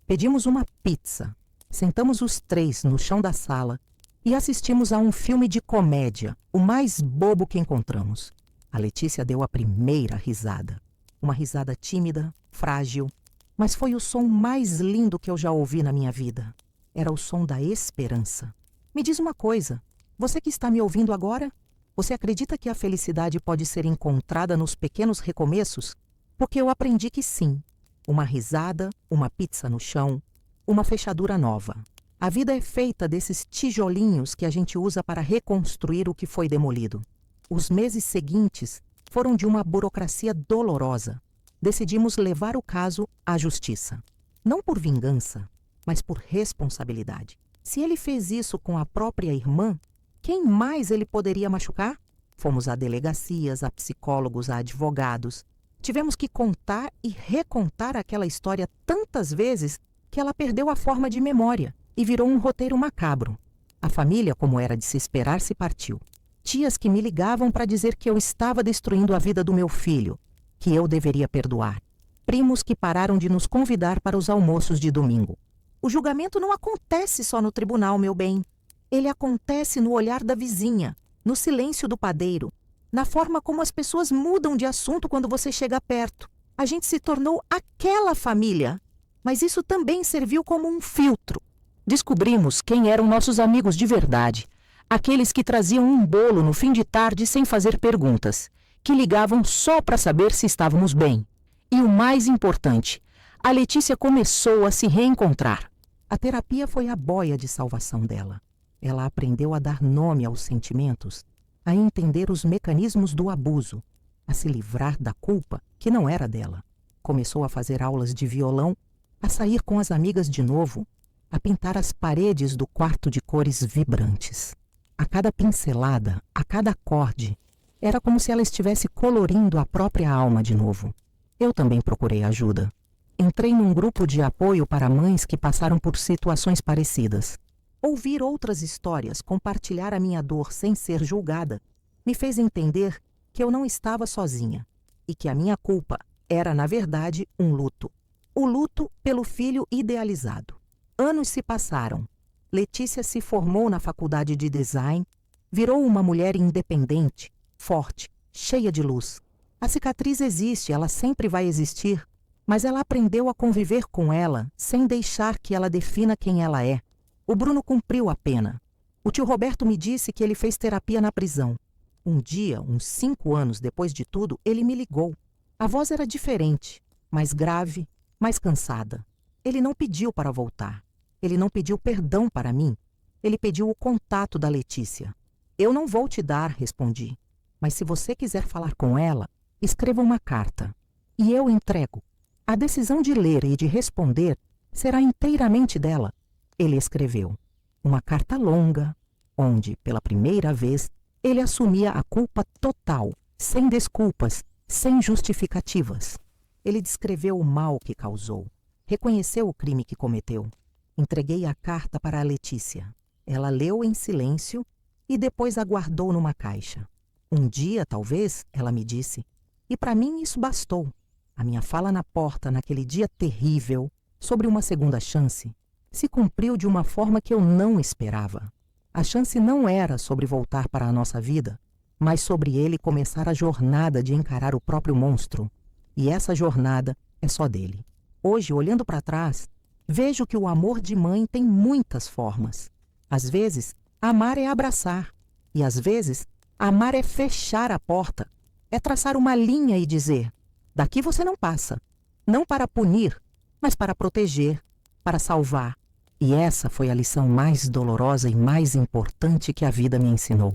Pedimos uma pizza, sentamos os três no chão da sala e assistimos a um filme de comédia, o mais bobo que encontramos. A Letícia deu a primeira risada. Uma risada tímida, frágil, mas foi o som mais lindo que eu já ouvi na minha vida. Era o som da esperança. Me diz uma coisa, você que está me ouvindo agora, você acredita que a felicidade pode ser encontrada nos pequenos recomeços? Porque eu aprendi que sim. Uma risada, uma pizza no chão, uma fechadura nova. A vida é feita desses tijolinhos que a gente usa para reconstruir o que foi demolido. Os meses seguintes foram de uma burocracia dolorosa. Decidimos levar o caso à justiça. Não por vingança, mas por responsabilidade. Se ele fez isso com a própria irmã, quem mais ele poderia machucar? Fomos a delegacias, a psicólogos, a advogados. Tivemos que contar e recontar aquela história tantas vezes que ela perdeu a forma de memória e virou um roteiro macabro. A família, como era de se esperar, se partiu. Tias que me ligavam para dizer que eu estava destruindo a vida do meu filho, que eu deveria perdoar. Primos que pararam de nos convidar para os almoços de domingo. O julgamento não acontece só no tribunal, meu bem. Ele acontece no olhar da vizinha, no silêncio do padeiro, na forma como as pessoas mudam de assunto quando você chega perto. A gente se tornou aquela família, mas isso também serviu como um filtro. Descobrimos quem eram nossos amigos de verdade, aqueles que traziam um bolo no fim de tarde sem fazer perguntas, que ligavam só para saber se estávamos bem. E o mais importante, a Letícia começou a se reencontrar. A terapia foi a boia de salvação dela. Ela aprendeu a dar nome aos sentimentos, a entender os mecanismos do abuso, a se livrar da culpa que não era dela. Começou a fazer aulas de violão, a sair com as amigas de novo, a pintar as paredes do quarto de cores vibrantes. A cada pincelada, a cada acorde, era como se ela estivesse colorindo a própria alma de novo. Eu também procurei ajuda. Entrei num grupo de apoio para mães que passaram por situações parecidas. Ouvir outras histórias, compartilhar a minha dor sem ser julgada, me fez entender que eu não estava sozinha e que a minha culpa era, na verdade, um luto. O luto pelo filho idealizado. Anos se passaram. Letícia se formou na faculdade de design, virou uma mulher independente, forte, cheia de luz. A cicatriz existe, ela sempre vai existir, mas ela aprendeu a conviver com ela sem deixar que ela defina quem ela é. O Bruno cumpriu a pena. O tio Roberto me disse que ele fez terapia na prisão. Um dia, uns 5 anos depois de tudo, ele me ligou. A voz era diferente, mais grave, mais cansada. Ele não pediu para voltar. Ele não pediu perdão para mim. Ele pediu o contato da Letícia. Eu não vou te dar, respondi. Mas se você quiser falar com ela, escreva uma carta. E eu entrego. A decisão de ler e de responder será inteiramente dela. Ele escreveu uma carta longa, onde, pela primeira vez, ele assumia a culpa total, sem desculpas, sem justificativas. Ele descreveu o mal que causou, reconheceu o crime que cometeu. Entreguei a carta para a Letícia. Ela leu em silêncio e depois a guardou numa caixa. Um dia, talvez, ela me disse, e para mim isso bastou. A minha fala na porta naquele dia terrível, sobre uma segunda chance, se cumpriu de uma forma que eu não esperava. A chance não era sobre voltar para a nossa vida, mas sobre ele começar a jornada de encarar o próprio monstro. E essa jornada é só dele. Hoje, olhando para trás, vejo que o amor de mãe tem muitas formas. Às vezes, amar é abraçar. E às vezes, amar é fechar a porta. É traçar uma linha e dizer, daqui você não passa. Não para punir, mas para proteger, para salvar. E essa foi a lição mais dolorosa e mais importante que a vida me ensinou.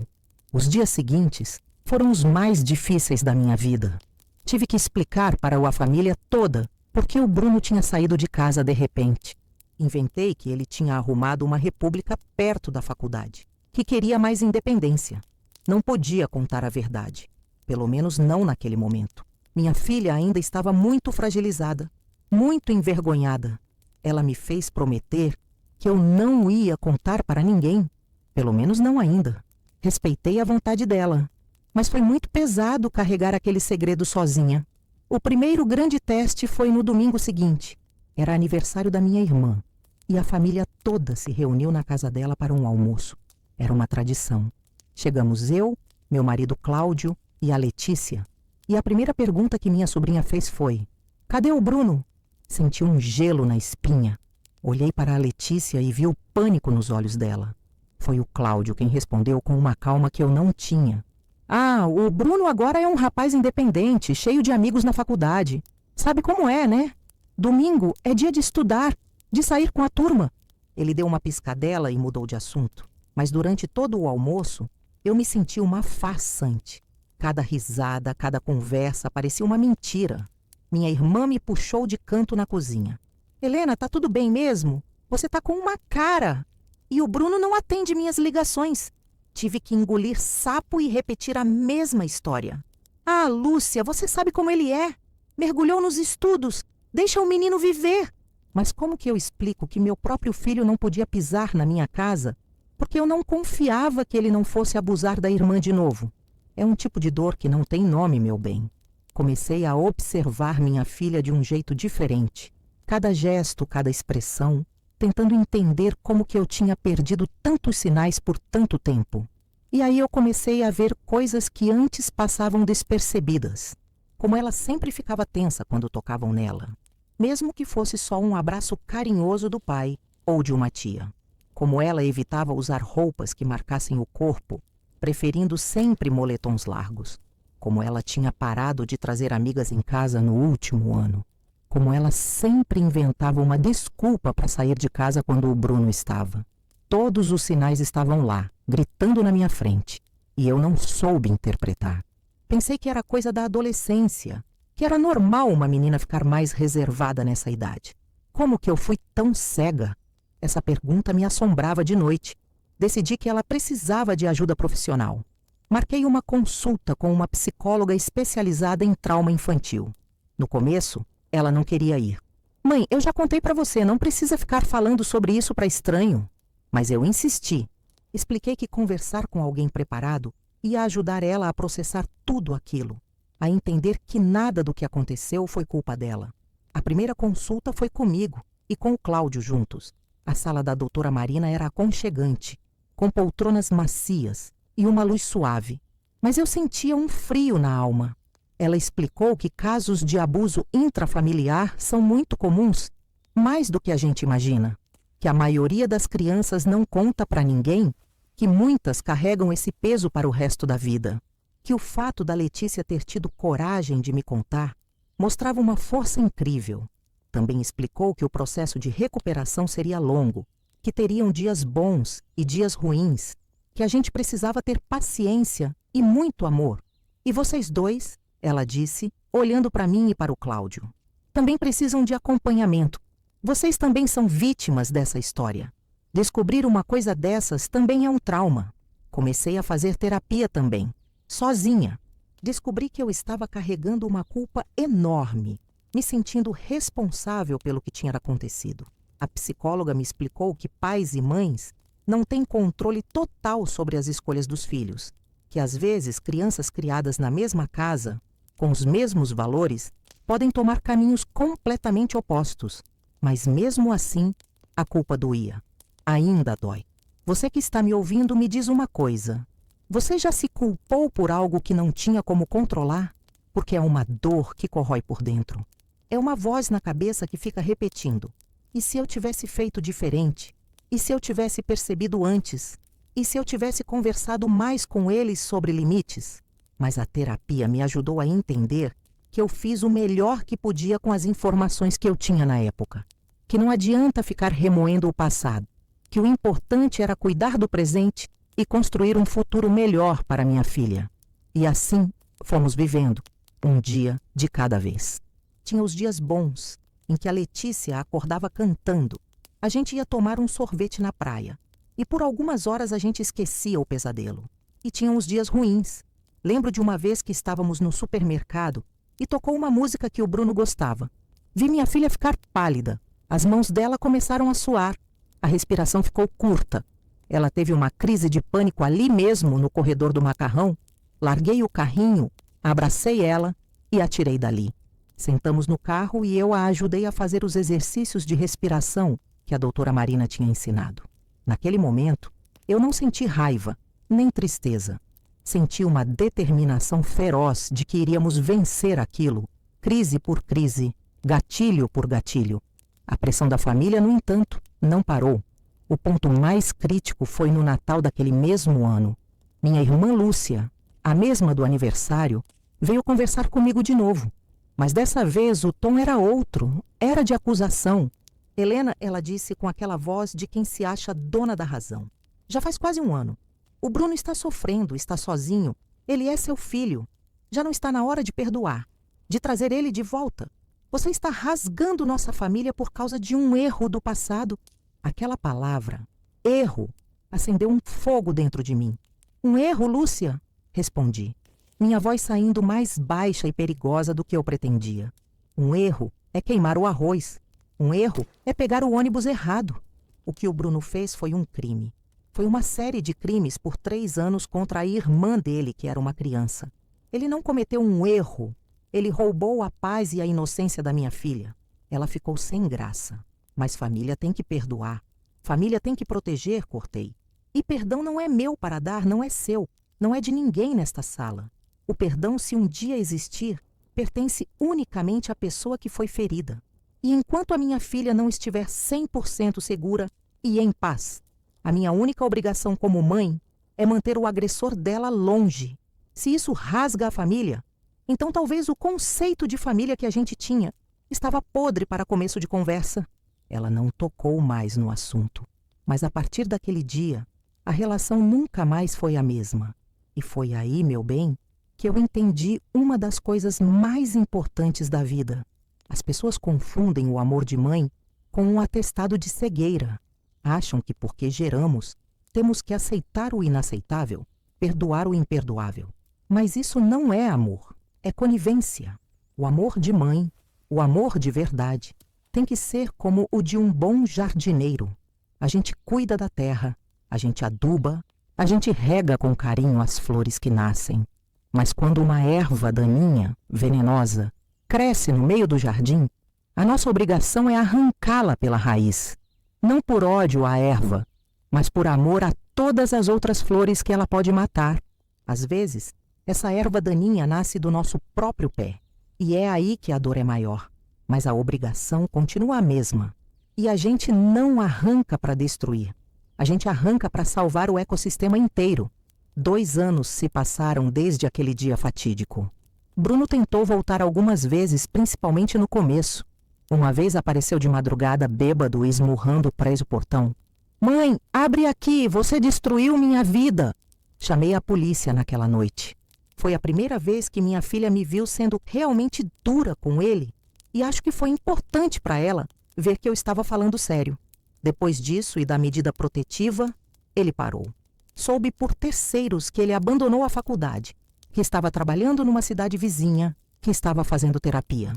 Os dias seguintes foram os mais difíceis da minha vida. Tive que explicar para a família toda por que o Bruno tinha saído de casa de repente. Inventei que ele tinha arrumado uma república perto da faculdade, que queria mais independência. Não podia contar a verdade, pelo menos não naquele momento. Minha filha ainda estava muito fragilizada, muito envergonhada. Ela me fez prometer que eu não ia contar para ninguém, pelo menos não ainda. Respeitei a vontade dela, mas foi muito pesado carregar aquele segredo sozinha. O primeiro grande teste foi no domingo seguinte. Era aniversário da minha irmã, e a família toda se reuniu na casa dela para um almoço. Era uma tradição. Chegamos eu, meu marido Cláudio e a Letícia. E a primeira pergunta que minha sobrinha fez foi: "Cadê o Bruno?" Senti um gelo na espinha. Olhei para a Letícia e vi o pânico nos olhos dela. Foi o Cláudio quem respondeu com uma calma que eu não tinha. "Ah, o Bruno agora é um rapaz independente, cheio de amigos na faculdade. Sabe como é, né? Domingo é dia de estudar, de sair com a turma." Ele deu uma piscadela e mudou de assunto. Mas durante todo o almoço, eu me senti uma farsante. Cada risada, cada conversa parecia uma mentira. Minha irmã me puxou de canto na cozinha. "Helena, tá tudo bem mesmo? Você tá com uma cara. E o Bruno não atende minhas ligações." Tive que engolir sapo e repetir a mesma história. "Ah, Lúcia, você sabe como ele é. Mergulhou nos estudos. Deixa o menino viver." Mas como que eu explico que meu próprio filho não podia pisar na minha casa porque eu não confiava que ele não fosse abusar da irmã de novo? É um tipo de dor que não tem nome, meu bem. Comecei a observar minha filha de um jeito diferente. Cada gesto, cada expressão, tentando entender como que eu tinha perdido tantos sinais por tanto tempo. E aí eu comecei a ver coisas que antes passavam despercebidas. Como ela sempre ficava tensa quando tocavam nela, mesmo que fosse só um abraço carinhoso do pai ou de uma tia. Como ela evitava usar roupas que marcassem o corpo, preferindo sempre moletons largos. Como ela tinha parado de trazer amigas em casa no último ano. Como ela sempre inventava uma desculpa para sair de casa quando o Bruno estava. Todos os sinais estavam lá, gritando na minha frente, e eu não soube interpretar. Pensei que era coisa da adolescência, que era normal uma menina ficar mais reservada nessa idade. Como que eu fui tão cega? Essa pergunta me assombrava de noite. Decidi que ela precisava de ajuda profissional. Marquei uma consulta com uma psicóloga especializada em trauma infantil. No começo, ela não queria ir. "Mãe, eu já contei para você, não precisa ficar falando sobre isso para estranho." Mas eu insisti. Expliquei que conversar com alguém preparado ia ajudar ela a processar tudo aquilo, a entender que nada do que aconteceu foi culpa dela. A primeira consulta foi comigo e com o Cláudio juntos. A sala da doutora Marina era aconchegante, com poltronas macias e uma luz suave. Mas eu sentia um frio na alma. Ela explicou que casos de abuso intrafamiliar são muito comuns, mais do que a gente imagina. Que a maioria das crianças não conta para ninguém, que muitas carregam esse peso para o resto da vida. Que o fato da Letícia ter tido coragem de me contar mostrava uma força incrível. Também explicou que o processo de recuperação seria longo, que teriam dias bons e dias ruins, que a gente precisava ter paciência e muito amor. "E vocês dois," ela disse, olhando para mim e para o Cláudio, "também precisam de acompanhamento. Vocês também são vítimas dessa história. Descobrir uma coisa dessas também é um trauma." Comecei a fazer terapia também, sozinha. Descobri que eu estava carregando uma culpa enorme, me sentindo responsável pelo que tinha acontecido. A psicóloga me explicou que pais e mães não têm controle total sobre as escolhas dos filhos, que às vezes crianças criadas na mesma casa, com os mesmos valores, podem tomar caminhos completamente opostos. Mas mesmo assim, a culpa doía. Ainda dói. Você que está me ouvindo, me diz uma coisa. Você já se culpou por algo que não tinha como controlar? Porque é uma dor que corrói por dentro. É uma voz na cabeça que fica repetindo: "E se eu tivesse feito diferente? E se eu tivesse percebido antes? E se eu tivesse conversado mais com eles sobre limites?" Mas a terapia me ajudou a entender que eu fiz o melhor que podia com as informações que eu tinha na época. Que não adianta ficar remoendo o passado. Que o importante era cuidar do presente e construir um futuro melhor para minha filha. E assim fomos vivendo, um dia de cada vez. Tinha os dias bons, em que a Letícia acordava cantando. A gente ia tomar um sorvete na praia. E por algumas horas a gente esquecia o pesadelo. E tinha uns dias ruins. Lembro de uma vez que estávamos no supermercado e tocou uma música que o Bruno gostava. Vi minha filha ficar pálida. As mãos dela começaram a suar. A respiração ficou curta. Ela teve uma crise de pânico ali mesmo, no corredor do macarrão. Larguei o carrinho, abracei ela e a tirei dali. Sentamos no carro e eu a ajudei a fazer os exercícios de respiração que a doutora Marina tinha ensinado. Naquele momento, eu não senti raiva, nem tristeza. Senti uma determinação feroz de que iríamos vencer aquilo, crise por crise, gatilho por gatilho. A pressão da família, no entanto, não parou. O ponto mais crítico foi no Natal daquele mesmo ano. Minha irmã Lúcia, a mesma do aniversário, veio conversar comigo de novo. Mas dessa vez o tom era outro, era de acusação. Helena, ela disse com aquela voz de quem se acha dona da razão. Já faz quase um ano. O Bruno está sofrendo, está sozinho. Ele é seu filho. Já não está na hora de perdoar, de trazer ele de volta. Você está rasgando nossa família por causa de um erro do passado. Aquela palavra, erro, acendeu um fogo dentro de mim. Um erro, Lúcia? Respondi, minha voz saindo mais baixa e perigosa do que eu pretendia. Um erro é queimar o arroz. Um erro é pegar o ônibus errado. O que o Bruno fez foi um crime. Foi uma série de crimes por 3 anos contra a irmã dele, que era uma criança. Ele não cometeu um erro. Ele roubou a paz e a inocência da minha filha. Ela ficou sem graça. Mas família tem que perdoar. Família tem que proteger, cortei. E perdão não é meu para dar, não é seu. Não é de ninguém nesta sala. O perdão, se um dia existir, pertence unicamente à pessoa que foi ferida. E enquanto a minha filha não estiver 100% segura e em paz, a minha única obrigação como mãe é manter o agressor dela longe. Se isso rasga a família, então talvez o conceito de família que a gente tinha estava podre para começo de conversa. Ela não tocou mais no assunto. Mas a partir daquele dia, a relação nunca mais foi a mesma. E foi aí, meu bem, que eu entendi uma das coisas mais importantes da vida. As pessoas confundem o amor de mãe com um atestado de cegueira. Acham que porque geramos, temos que aceitar o inaceitável, perdoar o imperdoável. Mas isso não é amor, é conivência. O amor de mãe, o amor de verdade, tem que ser como o de um bom jardineiro. A gente cuida da terra, a gente aduba, a gente rega com carinho as flores que nascem. Mas quando uma erva daninha, venenosa, cresce no meio do jardim, a nossa obrigação é arrancá-la pela raiz. Não por ódio à erva, mas por amor a todas as outras flores que ela pode matar. Às vezes, essa erva daninha nasce do nosso próprio pé. E é aí que a dor é maior. Mas a obrigação continua a mesma. E a gente não arranca para destruir. A gente arranca para salvar o ecossistema inteiro. 2 anos se passaram desde aquele dia fatídico. Bruno tentou voltar algumas vezes, principalmente no começo. Uma vez apareceu de madrugada bêbado e esmurrando preso o portão. Mãe, abre aqui, você destruiu minha vida. Chamei a polícia naquela noite. Foi a primeira vez que minha filha me viu sendo realmente dura com ele. E acho que foi importante para ela ver que eu estava falando sério. Depois disso e da medida protetiva, ele parou. Soube por terceiros que ele abandonou a faculdade, que estava trabalhando numa cidade vizinha, que estava fazendo terapia.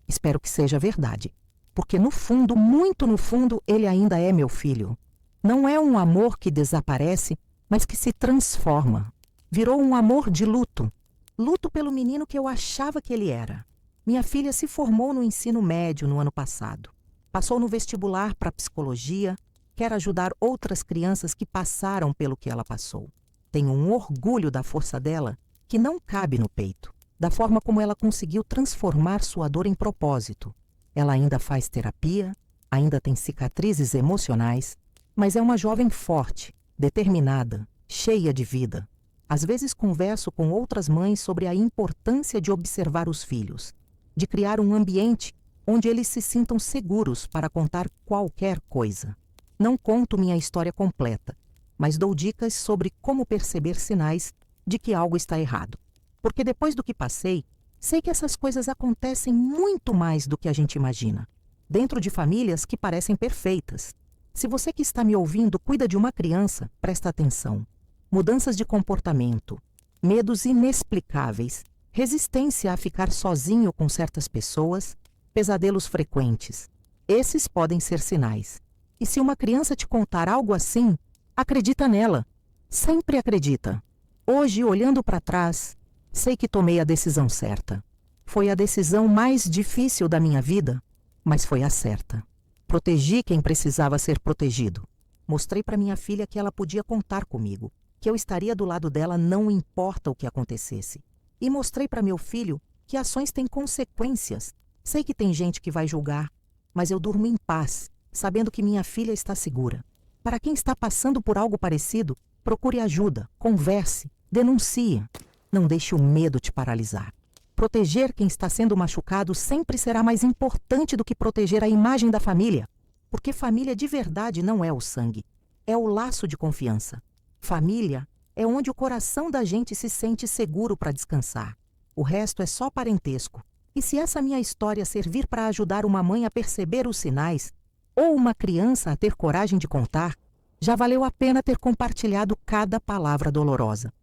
Espero que seja verdade, porque no fundo, muito no fundo, ele ainda é meu filho. Não é um amor que desaparece, mas que se transforma. Virou um amor de luto. Luto pelo menino que eu achava que ele era. Minha filha se formou no ensino médio no ano passado. Passou no vestibular para psicologia, quer ajudar outras crianças que passaram pelo que ela passou. Tenho um orgulho da força dela que não cabe no peito, da forma como ela conseguiu transformar sua dor em propósito. Ela ainda faz terapia, ainda tem cicatrizes emocionais, mas é uma jovem forte, determinada, cheia de vida. Às vezes converso com outras mães sobre a importância de observar os filhos, de criar um ambiente onde eles se sintam seguros para contar qualquer coisa. Não conto minha história completa, mas dou dicas sobre como perceber sinais de que algo está errado. Porque depois do que passei, sei que essas coisas acontecem muito mais do que a gente imagina, dentro de famílias que parecem perfeitas. Se você que está me ouvindo cuida de uma criança, presta atenção. Mudanças de comportamento, medos inexplicáveis, resistência a ficar sozinho com certas pessoas, pesadelos frequentes. Esses podem ser sinais. E se uma criança te contar algo assim, acredita nela. Sempre acredita. Hoje, olhando para trás, sei que tomei a decisão certa. Foi a decisão mais difícil da minha vida, mas foi a certa. Protegi quem precisava ser protegido. Mostrei para minha filha que ela podia contar comigo, que eu estaria do lado dela não importa o que acontecesse. E mostrei para meu filho que ações têm consequências. Sei que tem gente que vai julgar, mas eu durmo em paz, sabendo que minha filha está segura. Para quem está passando por algo parecido, procure ajuda, converse, denuncie. Não deixe o medo te paralisar. Proteger quem está sendo machucado sempre será mais importante do que proteger a imagem da família, porque família de verdade não é o sangue, é o laço de confiança. Família é onde o coração da gente se sente seguro para descansar. O resto é só parentesco. E se essa minha história servir para ajudar uma mãe a perceber os sinais, ou uma criança a ter coragem de contar, já valeu a pena ter compartilhado cada palavra dolorosa.